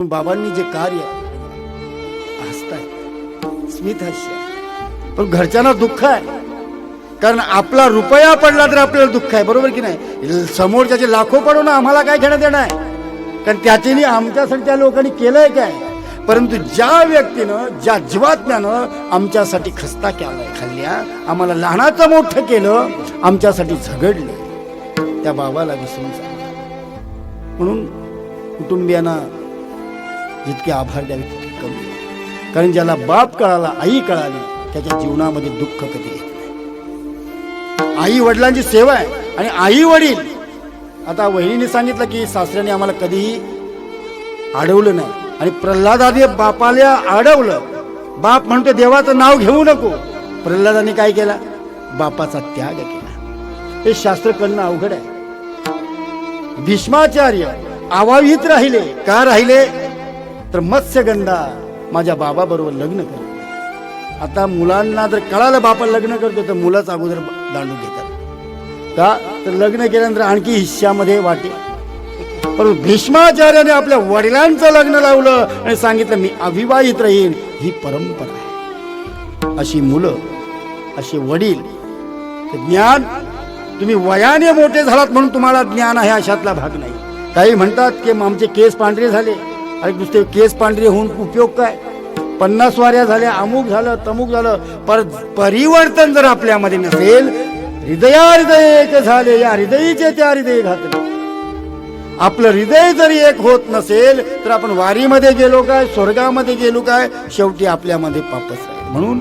बाबांनी जे कार्य हसताय स्मित हास्य, पण घरच्यांना दुःख आहे. कारण आपला रुपया पडला तर आपल्याला दुःख आहे, बरोबर की नाही. समोरच्याचे लाखो पडो ना, आम्हाला काय घेणं देणं आहे, कारण त्याच्यानी आमच्यासाठी त्या लोकांनी केलंय काय. परंतु ज्या व्यक्तीनं, ज्या जीवात्म्यानं आमच्यासाठी खस्ता केलाय, खाल्ल्या, आम्हाला लहानाचं मोठं केलं, आमच्यासाठी झगडलं, त्या बाबाला विसरून जा. म्हणून कुटुंबियांना जितके आभार द्यावे तितके कमी. कारण ज्याला बाप कळाला, आई कळाली, त्याच्या जीवनामध्ये दुःख कधी येत नाही. आई वडिलांची सेवा आहे. आणि आई वडील, आता वहिनीने सांगितलं की सासऱ्याने आम्हाला कधीही अडवलं नाही, आणि प्रल्हादाने बापाला अडवलं. बाप म्हणतो देवाचं नाव घेऊ नको. प्रल्हादाने काय केला? बापाचा त्याग केला. हे शास्त्र करणं अवघड आहे. भीष्माचार्य अवावित राहिले. का राहिले? तर मत्स्यगंधा माझ्या बाबा बरोबर लग्न करतो. आता मुलांना जर कळालं बापा लग्न करतो तर मुलंच अगोदर दांडून घेतात. का? तर लग्न केल्यानंतर आणखी हिश्श्यामध्ये वाटे. परंतु भीष्माचार्याने आपल्या वडिलांचं लग्न लावलं आणि सांगितलं मी अविवाहित राहीन. ही परंपरा आहे. अशी मुलं, असे वडील, ज्ञान, तुम्ही वयाने मोठे झालात म्हणून तुम्हाला ज्ञान आहे अशातला भाग नाही. काही म्हणतात की आमचे केस पांढरे झाले. अरे नुसते केस पांढरे होऊन उपयोग काय? 50 वाऱ्या झाल्या, अमुक झालं, तमुक झालं, पर परिवर्तन जर आपल्यामध्ये नसेल, हृदय एक झाले, या हृदयीचे त्या हृदय घातले. आपलं हृदय जरी एक होत नसेल तर आपण वारीमध्ये गेलो काय, स्वर्गामध्ये गेलो काय, शेवटी आपल्यामध्ये पापच आहे. म्हणून